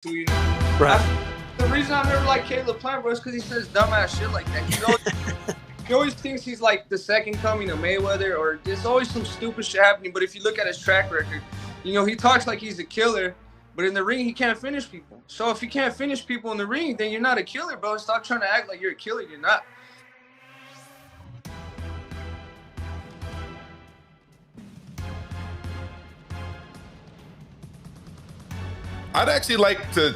to, you know. Right. The reason I never liked Caleb Plant, bro, is because he says dumbass shit like that. He always thinks he's like the second coming of Mayweather, or there's always some stupid shit happening. But if you look at his track record, you know, he talks like he's a killer, but in the ring, he can't finish people. So if you can't finish people in the ring, then you're not a killer, bro. Stop trying to act like you're a killer. You're not. I'd actually like to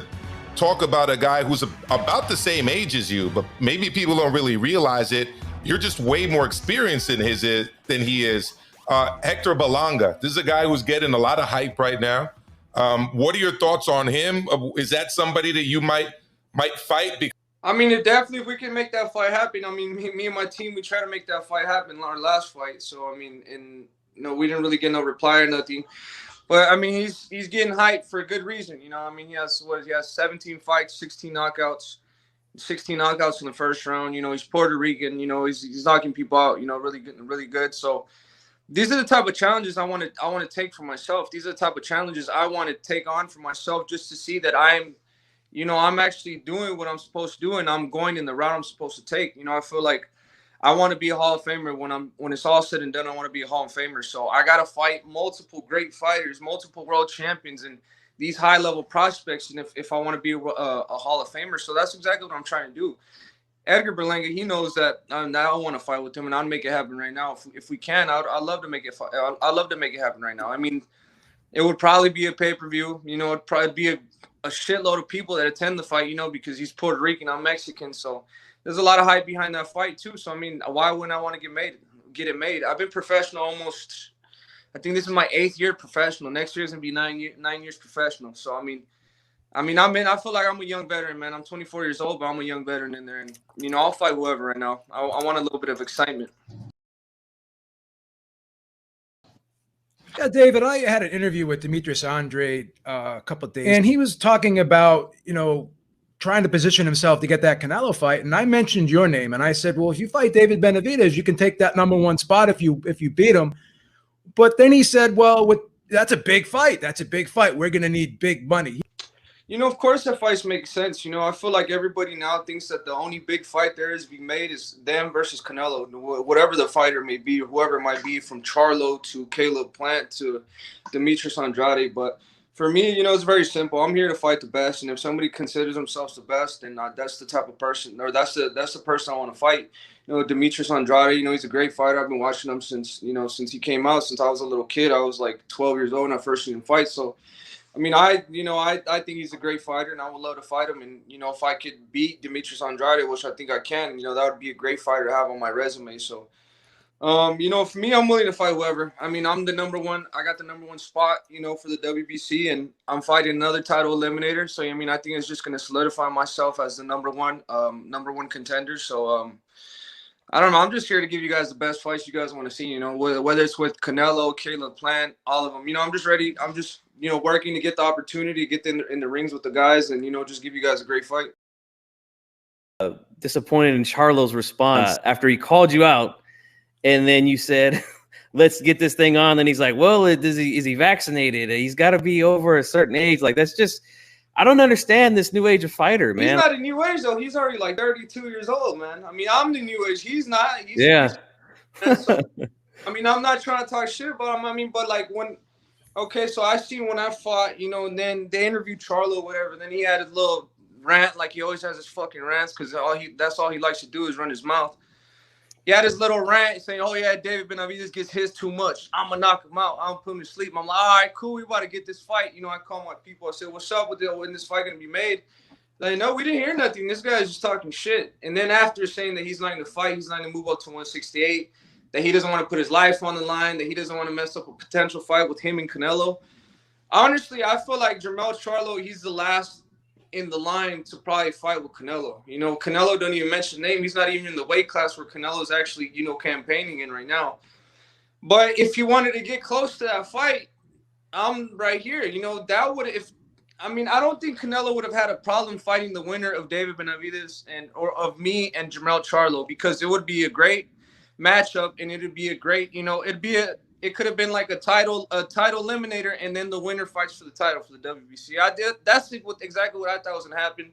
talk about a guy who's about the same age as you, but maybe people don't really realize it. You're just way more experienced than he is. Hector Berlanga. This is a guy who's getting a lot of hype right now. What are your thoughts on him? Is that somebody that you might fight? I mean, definitely, if we can make that fight happen. I mean, me and my team, we tried to make that fight happen in our last fight. So I mean, we didn't really get no reply or nothing. But I mean, he's getting hyped for a good reason. You know, I mean, he has 17 fights, 16 knockouts in the first round. You know, he's Puerto Rican. You know, he's knocking people out. You know, really good. So these are the type of challenges I want to take for myself. These are the type of challenges I want to take on for myself, just to see that I'm actually doing what I'm supposed to do, and I'm going in the route I'm supposed to take. You know, I feel like I want to be a Hall of Famer when it's all said and done. I want to be a Hall of Famer. So I got to fight multiple great fighters, multiple world champions, and these high-level prospects, and if I want to be a Hall of Famer. So that's exactly what I'm trying to do. Edgar Berlanga, he knows that I want to fight with him, and I'll make it happen right now. If we can, I'd love to make it. I'd love to make it happen right now. I mean, it would probably be a pay-per-view. You know, it'd probably be a shitload of people that attend the fight, you know, because he's Puerto Rican, I'm Mexican. So there's a lot of hype behind that fight too. So, I mean, why wouldn't I want to get it made? I've been professional almost, I think this is my 8th year professional. Next year is going to be 9 years professional. So, I feel like I'm a young veteran, man. I'm 24 years old, but I'm a young veteran in there. And, you know, I'll fight whoever right now. I want a little bit of excitement. Yeah, David, I had an interview with Demetrius Andrade a couple of days, and he was talking about, you know, trying to position himself to get that Canelo fight. And I mentioned your name, and I said, well, if you fight David Benavidez, you can take that #1 spot if you beat him. But then he said, well, that's a big fight. That's a big fight. We're going to need big money. You know, of course, that fights make sense. You know, I feel like everybody now thinks that the only big fight there is being made is them versus Canelo. Whatever the fighter may be, whoever it might be, from Charlo to Caleb Plant to Demetrius Andrade. But for me, you know, it's very simple. I'm here to fight the best, and if somebody considers themselves the best, then that's the type of person, or that's the person I want to fight. You know, Demetrius Andrade, you know, he's a great fighter. I've been watching him since he came out, since I was a little kid. I was like 12 years old when I first seen him fight. So, I mean, I think he's a great fighter, and I would love to fight him. And, you know, if I could beat Demetrius Andrade, which I think I can, you know, that would be a great fighter to have on my resume. So, you know, for me, I'm willing to fight whoever. I mean, I'm the #1. I got the #1 spot, you know, for the WBC, and I'm fighting another title eliminator. So, I mean, I think it's just going to solidify myself as the #1 contender. So, I don't know. I'm just here to give you guys the best fights you guys want to see, you know, whether it's with Canelo, Caleb Plant, all of them. You know, I'm just ready. I'm just, you know, working to get the opportunity to get in the rings with the guys and, you know, just give you guys a great fight. Disappointed in Charlo's response after he called you out, and then you said, let's get this thing on. Then he's like, well, is he vaccinated? He's got to be over a certain age. Like, that's just, I don't understand this new age of fighter, man. He's not a new age, though. He's already like 32 years old, man. I mean, I'm the new age. He's not. So, I mean, I'm not trying to talk shit about him. I mean, but like so I seen when I fought, you know, and then they interviewed Charlo or whatever. Then he had his little rant, like he always has his fucking rants, because that's all he likes to do is run his mouth. He had his little rant saying, oh, yeah, David Benavidez gets his too much. I'm going to knock him out. I'm putting him to sleep. I'm like, all right, cool. We about to get this fight. You know, I call my people. I said, what's up with when this fight going to be made? Like, no, we didn't hear nothing. This guy's just talking shit. And then after saying that he's not going to fight, he's not going to move up to 168, that he doesn't want to put his life on the line, that he doesn't want to mess up a potential fight with him and Canelo. Honestly, I feel like Jermall Charlo, he's the last in the line to probably fight with Canelo. You know, Canelo don't even mention the name. He's not even in the weight class where Canelo's actually, you know, campaigning in right now. But if you wanted to get close to that fight, I'm right here. You know, I don't think Canelo would have had a problem fighting the winner of David Benavidez or of me and Jermall Charlo, because it would be a great matchup, and it'd be a great, you know, it'd be it could have been like a title eliminator, and then the winner fights for the title for the WBC. That's exactly what I thought was gonna happen.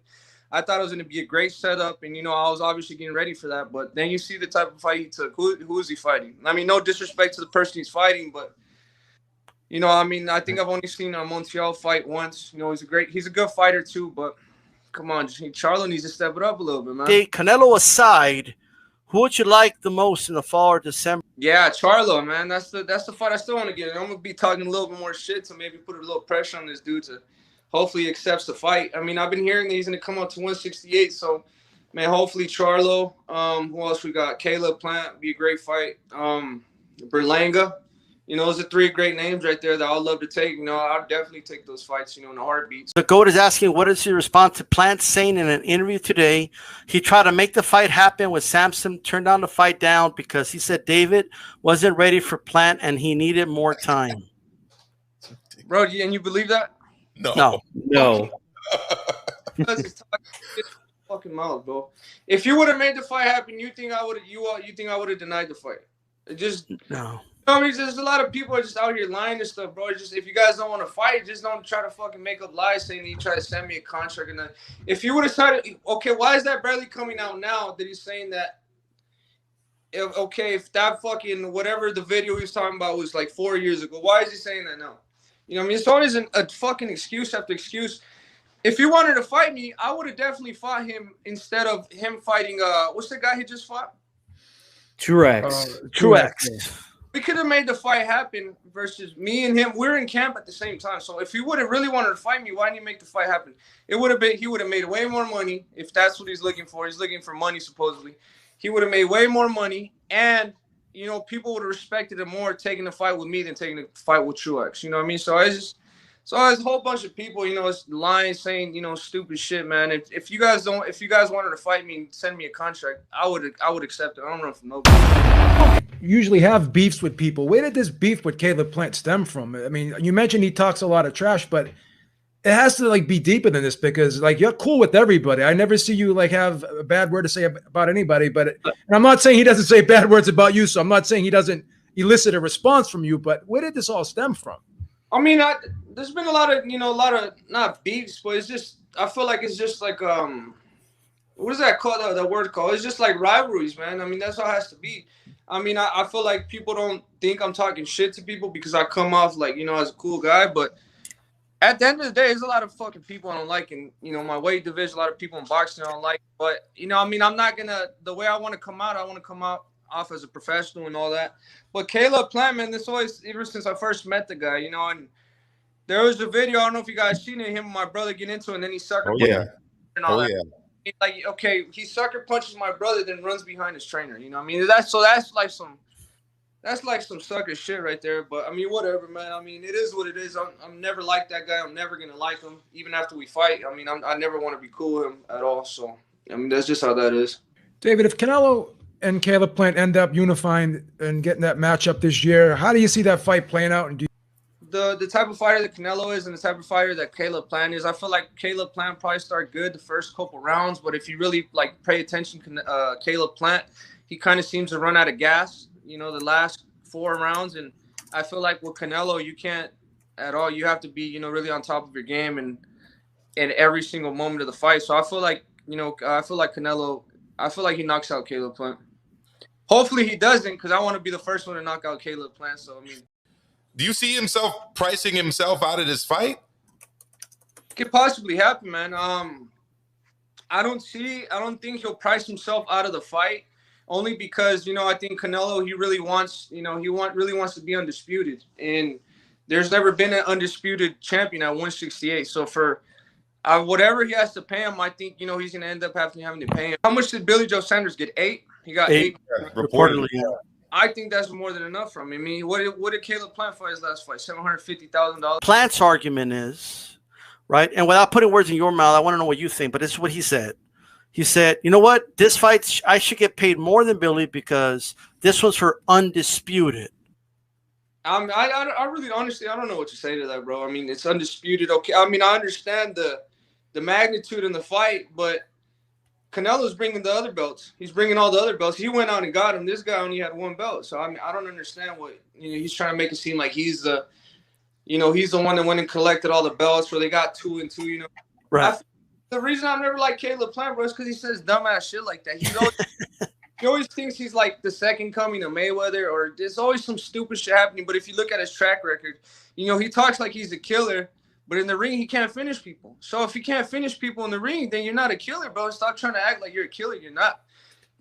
I thought it was gonna be a great setup, and I was obviously getting ready for that. But then you see the type of fight he took. Who is he fighting? I mean, no disrespect to the person he's fighting, but I mean, I think I've only seen Montiel fight once. He's a good fighter too, but come on, Charlo needs to step it up a little bit, man. Okay, Canelo aside, who would you like the most in the fall or December? Yeah, Charlo, man. That's the fight I still want to get. And I'm gonna be talking a little bit more shit to maybe put a little pressure on this dude to hopefully he accepts the fight. I mean, I've been hearing that he's gonna come up to 168, so man, hopefully Charlo. Who else we got? Caleb Plant, be a great fight. Berlanga. Those are 3 great names right there that I'd love to take. I'll definitely take those fights, in a heartbeat. The GOAT is asking, what is your response to Plant saying in an interview today he tried to make the fight happen with Samson, turned down the fight down because he said David wasn't ready for Plant and he needed more time? Bro, and you believe that? No. That's his fucking mouth, bro. If you would have made the fight happen, you think I would have denied the fight? No. I mean, there's a lot of people are just out here lying and stuff, bro. It's just if you guys don't want to fight, just don't try to fucking make up lies saying that you try to send me a contract. And if you would have tried to, okay, why is that barely coming out now that he's saying that? If that fucking whatever the video he was talking about was like 4 years ago, why is he saying that now? I mean, it's always a fucking excuse after excuse. If he wanted to fight me, I would have definitely fought him instead of him fighting. What's the guy he just fought? Truex. We could have made the fight happen versus me and him. We're in camp at the same time. So if he would have really wanted to fight me, why didn't he make the fight happen? He would have made way more money if that's what he's looking for. He's looking for money, supposedly. He would have made way more money. And, people would have respected him more taking the fight with me than taking the fight with Truex. You know what I mean? So there's a whole bunch of people, it's lying, saying, stupid shit, man. If you guys wanted to fight me and send me a contract, I would accept it. I don't run from nobody. Usually have beefs with people. Where did this beef with Caleb Plant stem from? I mean, you mentioned he talks a lot of trash, but it has to be deeper than this because you're cool with everybody. I never see you have a bad word to say about anybody, and I'm not saying he doesn't say bad words about you. So I'm not saying he doesn't elicit a response from you, but where did this all stem from? I mean, there's been a lot of not beefs, but it's just, I feel like it's just like, what is that called? That word called? It's just like rivalries, man. I mean, that's how it has to be. I mean, I feel like people don't think I'm talking shit to people because I come off as a cool guy. But at the end of the day, there's a lot of fucking people I don't like. And, my weight division, a lot of people in boxing I don't like. But, I mean, I'm not going to – the way I want to come out, I want to come out off as a professional and all that. But Caleb Plant, man, this always – ever since I first met the guy, and there was a video, I don't know if you guys seen it, him and my brother get into it, and then he sucker punched and all that. Yeah. Okay, he sucker punches my brother, then runs behind his trainer. You know what I mean? That's like some sucker shit right there. But I mean, whatever, man. I mean, it is what it is. I'm never like that guy. I'm never gonna like him, even after we fight. I mean, I never want to be cool with him at all. So I mean, that's just how that is. David, if Canelo and Caleb Plant end up unifying and getting that matchup this year, how do you see that fight playing out? And the type of fighter that Canelo is and the type of fighter that Caleb Plant is, I feel like Caleb Plant probably start good the first couple rounds, but if you really pay attention, Caleb Plant, he kind of seems to run out of gas, the last 4 rounds, and I feel like with Canelo, you can't at all. You have to be, really on top of your game and in every single moment of the fight. So I feel like, Canelo, I feel like he knocks out Caleb Plant. Hopefully he doesn't, because I want to be the first one to knock out Caleb Plant. So I mean. Do you see himself pricing himself out of this fight? Could possibly happen, man. I don't think he'll price himself out of the fight, only because I think Canelo, he really wants to be undisputed, and there's never been an undisputed champion at 168. So for whatever he has to pay him, I think he's gonna end up having to pay him. How much did Billy Joe Sanders get? 8. He got 8. Reportedly, yeah. I think that's more than enough for him. I mean, what did Caleb Plant fight his last fight? $750,000. Plant's argument is, right, and without putting words in your mouth, I want to know what you think, but this is what he said. He said, you know what? This fight, I should get paid more than Billy because this was for undisputed. I really, honestly, I don't know what to say to that, bro. I mean, it's undisputed. Okay, I mean, I understand the magnitude in the fight, but Canelo's bringing the other belts. He's bringing all the other belts. He went out and got him. This guy only had one belt. So I mean, I don't understand what he's trying to make it seem like he's the, he's the one that went and collected all the belts, where they got 2 and 2. Right. The reason I've never liked Caleb Plant, bro, is because he says dumbass shit like that. He always thinks he's like the second coming of Mayweather, or there's always some stupid shit happening. But if you look at his track record, he talks like he's a killer. But in the ring, he can't finish people. So if you can't finish people in the ring, then you're not a killer, bro. Stop trying to act like you're a killer. You're not.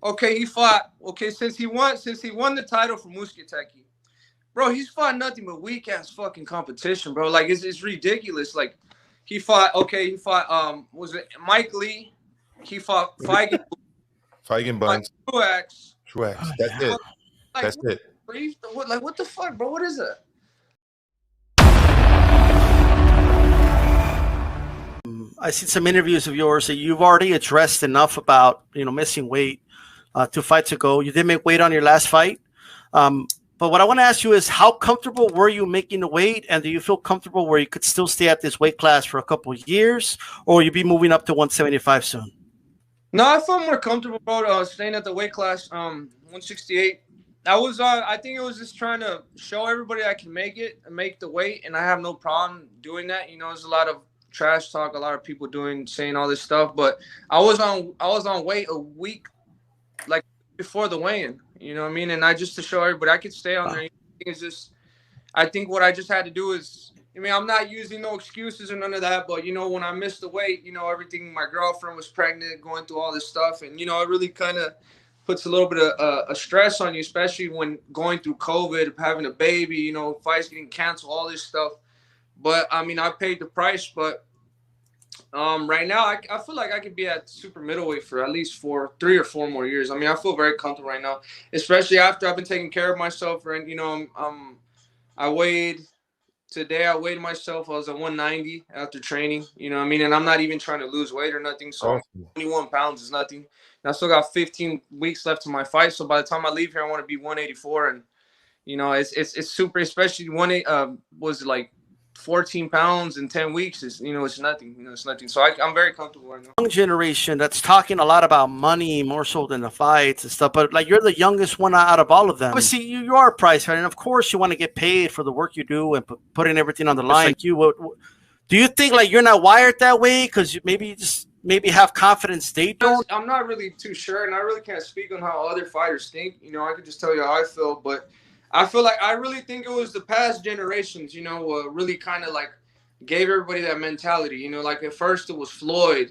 Okay, he fought. Okay, since he won the title from Muskateki, bro, he's fought nothing but weak ass fucking competition, bro. Like it's ridiculous. Like he fought. Was it Mike Lee? He fought Feigen Buns. Truax. That's it. That's it. What the fuck, bro? What is that? I see some interviews of yours that you've already addressed enough about, missing weight 2 fights ago. You did make weight on your last fight. But what I want to ask you is, how comfortable were you making the weight? And do you feel comfortable where you could still stay at this weight class for a couple of years, or will you be moving up to 175 soon? No, I felt more comfortable about staying at the weight class, 168. I think it was just trying to show everybody I can make the weight, and I have no problem doing that. There's a lot of trash talk, a lot of people saying all this stuff, but I was on weight a week like before the weigh-in, you know what I mean? And just to show everybody I could stay on there. I think what I just had to do is, I'm not using no excuses or none of that, but when I missed the weight, everything, my girlfriend was pregnant, going through all this stuff, and it really kind of puts a little bit of a stress on you, especially when going through COVID, having a baby, fights getting canceled, all this stuff. But I paid the price. But right now, I feel like I could be at super middleweight for at least 3 or 4 more years. I feel very comfortable right now, especially after I've been taking care of myself. And I weighed myself. I was at 190 after training. And I'm not even trying to lose weight or nothing. So 21 pounds is nothing. And I still got 15 weeks left to my fight. So by the time I leave here, I want to be 184. And it's super. Especially was like 14 pounds in 10 weeks is, it's nothing. It's nothing. So I'm very comfortable right now. Young generation that's talking a lot about money more so than the fights and stuff, but like you're the youngest one out of all of them. Obviously, you are a prize fighter, and of course you want to get paid for the work you do and putting everything on the line. Like do you think like you're not wired that way because maybe have confidence they don't? I'm not really too sure, and I really can't speak on how other fighters think. I could just tell you how I feel, but I feel like I really think it was the past generations, really kind of like gave everybody that mentality. Like at first it was Floyd,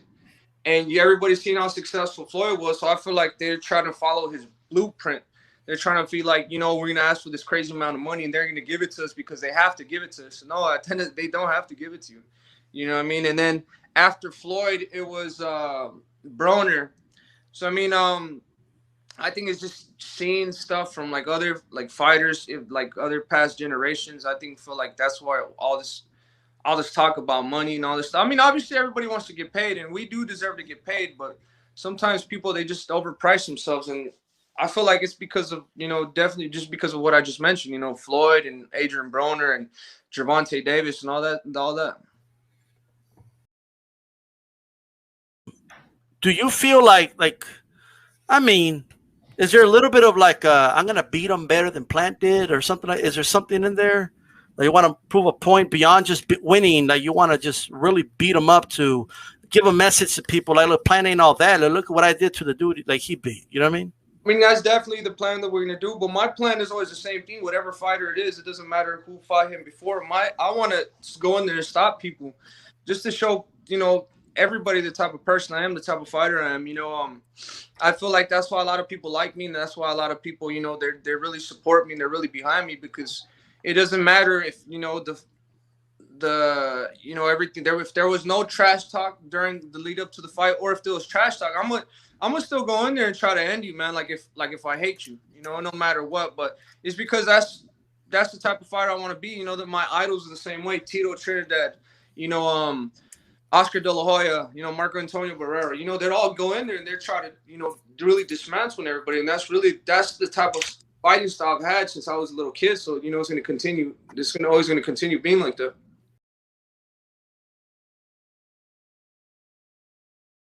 and everybody's seen how successful Floyd was. So I feel like they're trying to follow his blueprint. They're trying to feel like, we're going to ask for this crazy amount of money and they're going to give it to us because they have to give it to us. No, they don't have to give it to you. You know what I mean? And then after Floyd, it was Broner. So, I think it's just seeing stuff from like other like fighters, like other past generations. I feel like that's why all this talk about money and all this stuff. Obviously everybody wants to get paid, and we do deserve to get paid, but sometimes people, they just overprice themselves, and I feel like it's because of definitely just because of what I just mentioned. Floyd and Adrian Broner and Gervonta Davis and all that. Do you feel like? Is there a little bit of like, I'm going to beat him better than Plant did or something? Is there something in there that you want to prove a point beyond just winning? That you want to just really beat him up to give a message to people like, look, Plant ain't all that. Look at what I did to the dude like he beat. You know what I mean? That's definitely the plan that we're going to do. But my plan is always the same thing. Whatever fighter it is, it doesn't matter who fought him before. I want to go in there and stop people just to show, everybody the type of person I am, the type of fighter I am. I feel like that's why a lot of people like me, and that's why a lot of people, they really support me and they're really behind me, because it doesn't matter if everything there. If there was no trash talk during the lead up to the fight, or if there was trash talk, I'm gonna still go in there and try to end you, man. Like if I hate you, no matter what. But it's because that's the type of fighter I want to be. That my idols are the same way. Tito Trinidad, Oscar De La Hoya, Marco Antonio Barrera, they'd all go in there and they're trying to, really dismantle everybody. And that's the type of fighting style I've had since I was a little kid. So, it's going to continue. It's always going to continue being like that.